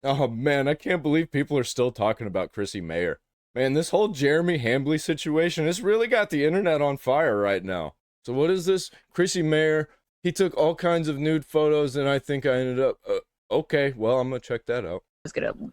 Oh man, I can't believe people are still talking about Chrissie Mayr. Man, this whole Jeremy Hambly situation has really got the internet on fire right now. So what is this? Chrissie Mayr, he took all kinds of nude photos and I think I ended up, okay, well, I'm gonna check that out.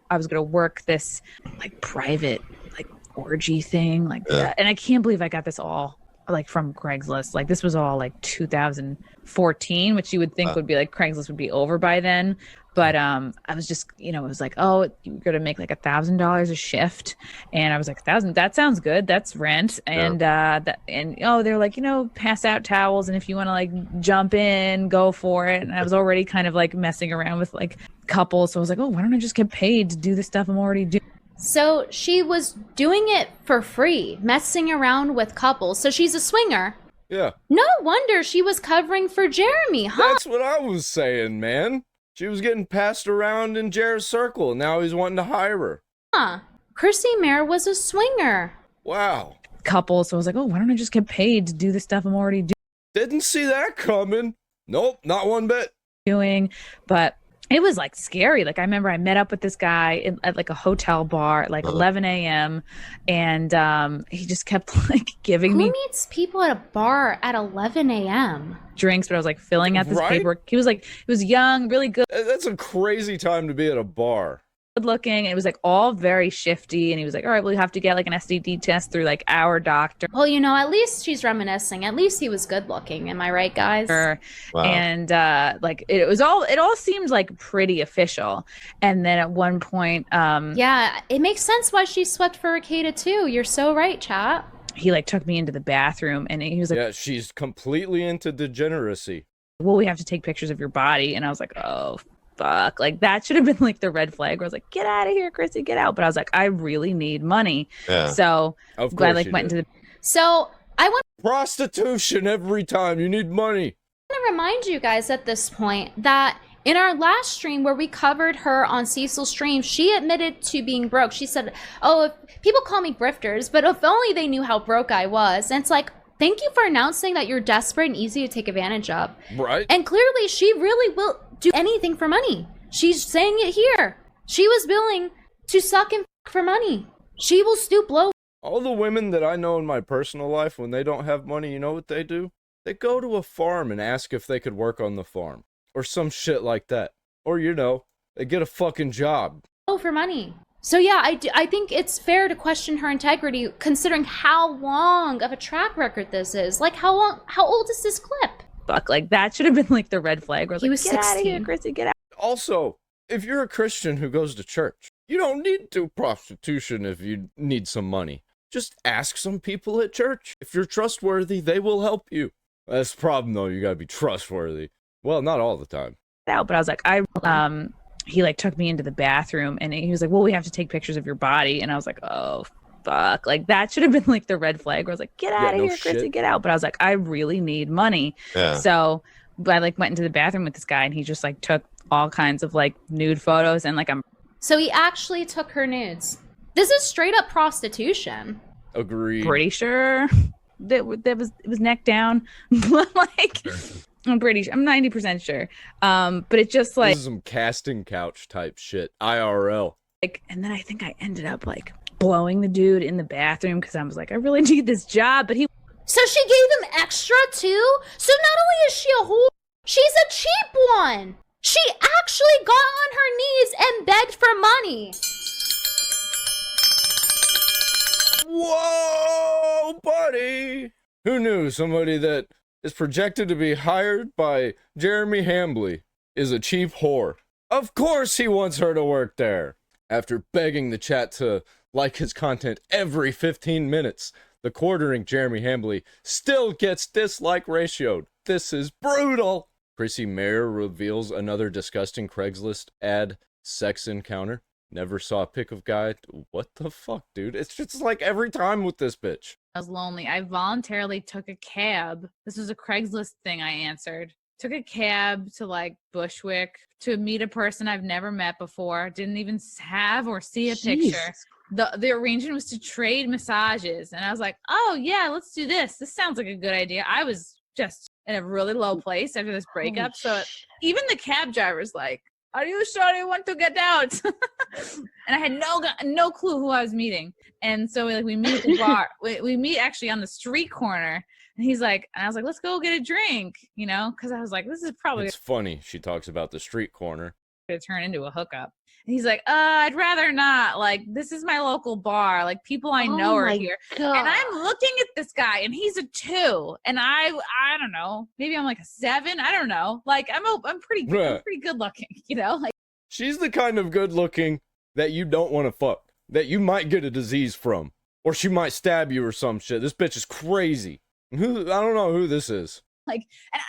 I was gonna work this like private like orgy thing like that, and I can't believe I got this all like from Craigslist. Like this was all like 2014, which you would think would be like Craigslist would be over by then. But I was just, it was like, oh, you're gonna make like $1,000 a shift, and I was like, 1,000, that sounds good, that's rent. And they're like, pass out towels, and if you want to like jump in, go for it. And I was already kind of like messing around with like couples, so I was like, oh, why don't I just get paid to do the stuff I'm already doing? So she was doing it for free, messing around with couples. So she's a swinger. Yeah. No wonder she was covering for Jeremy, huh? That's what I was saying, man. She was getting passed around in Jared's circle. Now he's wanting to hire her. Huh. Chrissie Mayr was a swinger. Wow. Couple, so I was like, oh, why don't I just get paid to do the stuff I'm already Didn't see that coming. Nope, not one bit. doing? But it was like scary. Like I remember I met up with this guy at like a hotel bar at like 11 a.m. and he just kept like giving me Who meets people at a bar at 11 a.m.? drinks, but I was like filling out this paperwork. He was young, really good That's a crazy time to be at a bar. looking, and it was like all very shifty, and he was like, all right, well, you have to get like an STD test through like our doctor. Well, at least she's reminiscing. At least he was good looking. Am I right, guys? Wow. And like it all seemed like pretty official. And then at one point yeah, it makes sense why she swept for Ricada too. You're so right, chat. he like took me into the bathroom, and he was like, Yeah, she's completely into degeneracy. well, we have to take pictures of your body. And I was like, oh fuck, like that should have been like the red flag where I was like, get out of here, Chrissy, get out. But I was like, I really need money. So Of course I like went into the So I want prostitution every time. You need money. to remind you guys at this point that in our last stream where we covered her on Cecil's stream, she admitted to being broke. She said, oh, if people call me grifters, but if only they knew how broke I was. And it's like, thank you for announcing that you're desperate and easy to take advantage of. Right. And clearly she really will do anything for money. She's saying it here. She was willing to suck and f- for money. She will stoop low. All the women that I know in my personal life, when they don't have money, you know what they do? They go to a farm and ask if they could work on the farm. Or some shit like that. Or, they get a fucking job. For money. So yeah, I think it's fair to question her integrity considering how long of a track record this is. Like how old is this clip? fuck, like that should have been like the red flag where I was He like, was get out of here, 16. Chrissy, get out. Also, if you're a Christian who goes to church, you don't need to do prostitution if you need some money. Just ask some people at church. If you're trustworthy, they will help you. That's the problem, though. You gotta be trustworthy. Well, not all the time. Out, but I was like, he like took me into the bathroom, and he was like, well, we have to take pictures of your body. And I was like, oh fuck, like that should have been like the red flag where I was like, get out of here, Chrissy, get out. But I was like, I really need money. So I like went into the bathroom with this guy, and he just like took all kinds of like nude photos, and like So he actually took her nudes. This is straight up prostitution. Agreed. pretty sure that it was neck down. Like I'm 90% sure. But it just like This is some casting couch type shit. IRL. like, and then I think I ended up like blowing the dude in the bathroom because I was like, I really need this job. But he So she gave him extra too? So not only is she a whore, she's a cheap one. She actually got on her knees and begged for money. Whoa, buddy! Who knew somebody that is projected to be hired by Jeremy Hambly is a cheap whore? Of course he wants her to work there. After begging the chat to like his content every 15 minutes, TheQuartering Jeremy Hambly still gets dislike ratioed. This is brutal. Chrissie Mayr reveals another disgusting Craigslist ad sex encounter. Never saw a pic of guy. What the fuck, dude? It's just like every time with this bitch. I was lonely. I voluntarily took a cab. This was a Craigslist thing I answered. Took a cab to like Bushwick to meet a person I've never met before. Didn't even have or see a picture. The arrangement was to trade massages. And I was like, oh yeah, let's do this. This sounds like a good idea. I was just in a really low place after this breakup. So even the cab driver's like, are you sure you want to get out? And I had no clue who I was meeting. And so we meet at the bar. We meet actually on the street corner. And he's like, and I was like, let's go get a drink, you know, because I was like, this is probably It's funny. She talks about the street corner. going to turn into a hookup. And he's like, I'd rather not. Like, this is my local bar. Like, people I know are here. God. And I'm looking at this guy, and he's a 2, and I don't know, maybe I'm like a 7. I don't know. Like, I'm pretty good looking, you know. Like, She's the kind of good looking that you don't want to fuck, that you might get a disease from, or she might stab you or some shit. This bitch is crazy. I don't know who this is. and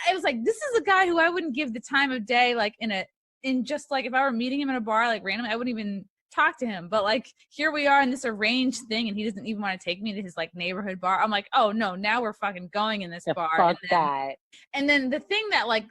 I was like, this is a guy who I wouldn't give the time of day, like in just like if I were meeting him in a bar, like randomly, I wouldn't even talk to him. But like here we are in this arranged thing, and he doesn't even want to take me to his like neighborhood bar. I'm like, oh no, now we're fucking going in this bar. Fuck that. And then the thing that like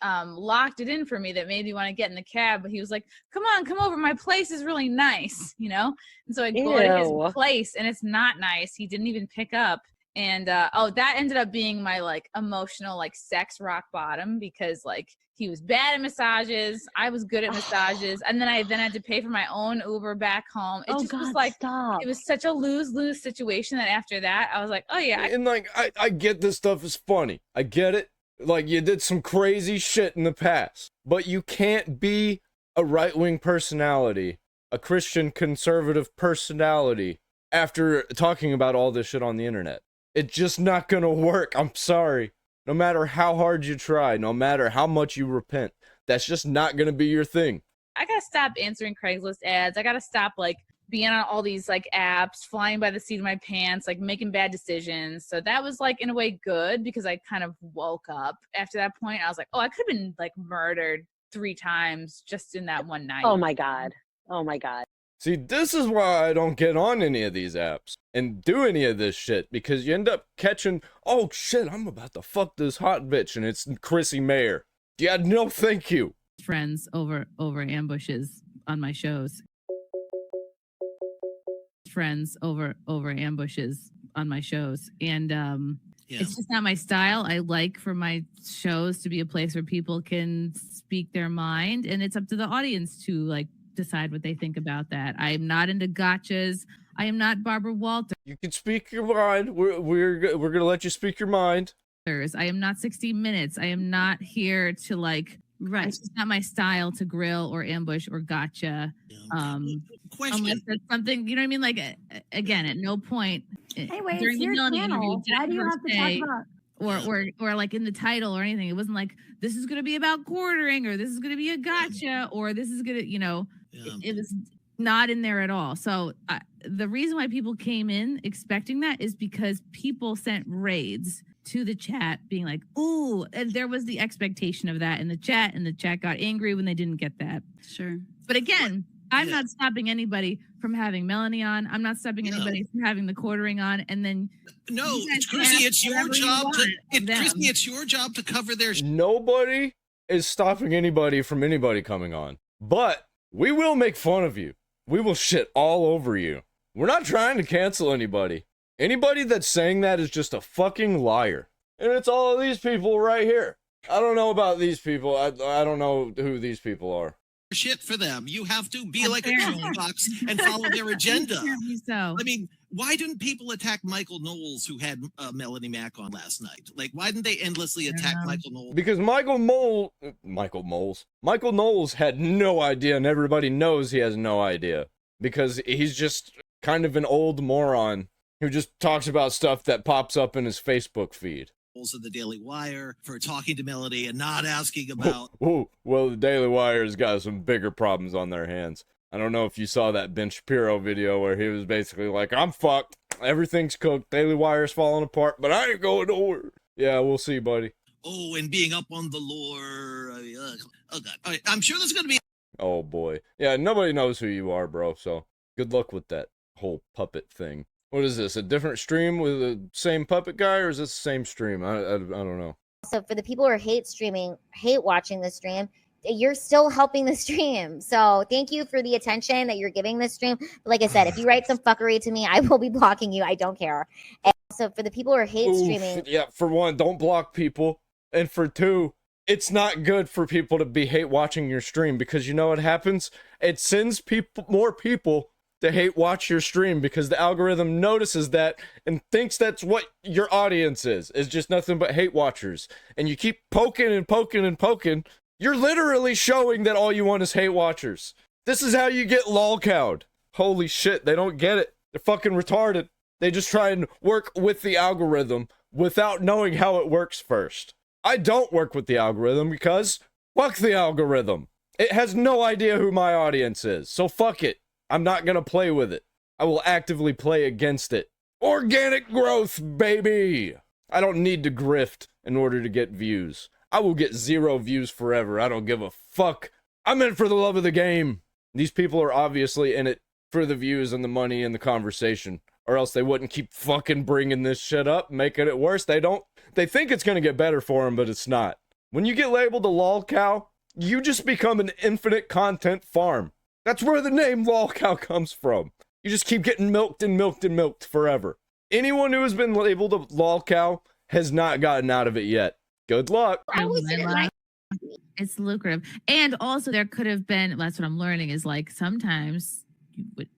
locked it in for me that made me want to get in the cab, but he was like, come over, my place is really nice, you know. And so I go to his place, and it's not nice. He didn't even pick up. And that ended up being my like emotional like sex rock bottom, because like he was bad at massages, I was good at massages, and then I had to pay for my own Uber back home. It was like stop. It was such a lose-lose situation that after that I was like, oh yeah. And like I get this stuff is funny. I get it. Like you did some crazy shit in the past, but you can't be a right-wing personality, a Christian conservative personality after talking about all this shit on the internet. It's just not gonna work. I'm sorry. No matter how hard you try, no matter how much you repent, that's just not gonna be your thing. I gotta stop answering Craigslist ads. I gotta stop like being on all these like apps, flying by the seat of my pants, like making bad decisions. So that was like in a way good, because I kind of woke up after that point. I was like, oh, I could have been like murdered 3 times just in that one night. Oh my God. See, this is why I don't get on any of these apps and do any of this shit, because you end up catching, oh shit, I'm about to fuck this hot bitch, and it's Chrissie Mayr. Yeah, no thank you. Friends over ambushes on my shows. Friends over ambushes on my shows. And it's just not my style. I like for my shows to be a place where people can speak their mind, and it's up to the audience to like decide what they think about that. I am not into gotchas. I am not Barbara Walters. You can speak your mind. We're gonna let you speak your mind. I am not 60 Minutes. I am not here to like. Right. It's just not my style to grill or ambush or gotcha. Question. Unless that's something, you know what I mean? Like, again, at no point Anyway, during it's the your Melanie channel. interview, Why do you have to talk say, about? or like in the title or anything. It wasn't like this is going to be about quartering, or this is going to be a gotcha, or this is going to, you know, it was not in there at all. So the reason why people came in expecting that is because people sent raids to the chat being like, ooh, and there was the expectation of that in the chat, and the chat got angry when they didn't get that. Sure. But again, I'm not stopping anybody from having Melanie on. I'm not stopping anybody from having the quartering on. And then Chrissie, it's your job Chrissie, it's your job to cover their Nobody is stopping anybody from anybody coming on. But we will make fun of you. We will shit all over you. We're not trying to cancel anybody. Anybody that's saying that is just a fucking liar. And it's all of these people right here. I don't know about these people. I don't know who these people are. shit for them. You have to be like a box and follow their agenda. So. I mean, why didn't people attack Michael Knowles, who had Melanie Mack on last night? Like, why didn't they endlessly attack Michael Knowles? Because Michael Knowles had no idea, and everybody knows he has no idea. Because he's just kind of an old moron who just talks about stuff that pops up in his Facebook feed. Of the Daily Wire for talking to Melanie and not asking about. Well, the Daily Wire's got some bigger problems on their hands. I don't know if you saw that Ben Shapiro video where he was basically like, I'm fucked. Everything's cooked. Daily Wire's falling apart, but I ain't going nowhere. Yeah, we'll see, buddy. Oh, and being up on the lore. Oh, God. All right, I'm sure there's going to be. Oh, boy. Yeah, nobody knows who you are, bro, so good luck with that whole puppet thing. What is this, a different stream with the same puppet guy, or is this the same stream? I don't know. So for the people who hate watching the stream, you're still helping the stream. So thank you for the attention that you're giving this stream. But like I said, if you write some fuckery to me, I will be blocking you. I don't care. And so for the people who hate streaming. Yeah, for one, don't block people. And for two, it's not good for people to be hate watching your stream, because you know what happens? It sends more people to hate watch your stream, because the algorithm notices that and thinks that's what your audience is just nothing but hate watchers. And you keep poking and poking and poking, you're literally showing that all you want is hate watchers. This is how you get lolcowed. Holy shit, they don't get it. They're fucking retarded. They just try and work with the algorithm without knowing how it works first. I don't work with the algorithm because fuck the algorithm. It has no idea who my audience is, so fuck it. I'm not gonna play with it. I will actively play against it. Organic growth, baby! I don't need to grift in order to get views. I will get 0 views forever. I don't give a fuck. I'm in for the love of the game. These people are obviously in it for the views and the money and the conversation, or else they wouldn't keep fucking bringing this shit up, making it worse. They think it's gonna get better for them, but it's not. When you get labeled a lolcow, you just become an infinite content farm. That's where the name Lolcow comes from. You just keep getting milked and milked and milked forever. Anyone who has been labeled a Lolcow has not gotten out of it yet. Good luck. I always didn't like It's lucrative. And also there could have been, that's what I'm learning, is like sometimes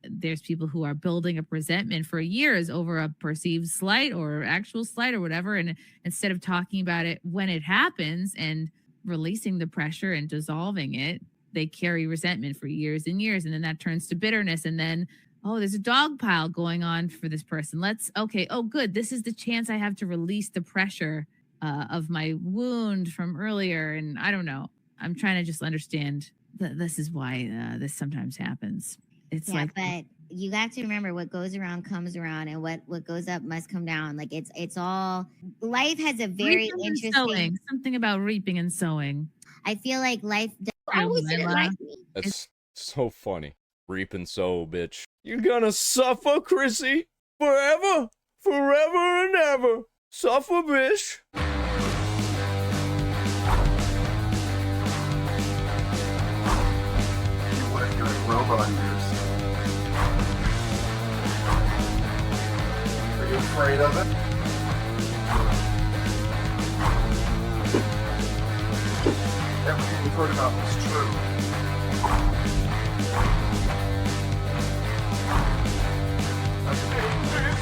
there's people who are building up resentment for years over a perceived slight or actual slight or whatever. And instead of talking about it when it happens and releasing the pressure and dissolving it, they carry resentment for years and years. And then that turns to bitterness. And then, oh, there's a dog pile going on for this person. Oh, good. This is the chance I have to release the pressure of my wound from earlier. And I don't know. I'm trying to just understand that this is why this sometimes happens. It's but you have to remember what goes around comes around, and what goes up must come down. Like it's all, life has a very interesting something about reaping and sowing. I feel like life always didn't like me. That's so funny. Reap and sow, bitch. You're gonna suffer, Chrissy. Forever. Forever and ever. Suffer, bitch. What are doing robot ears? Are you afraid of it? Everything you've heard about was true. That's a big, big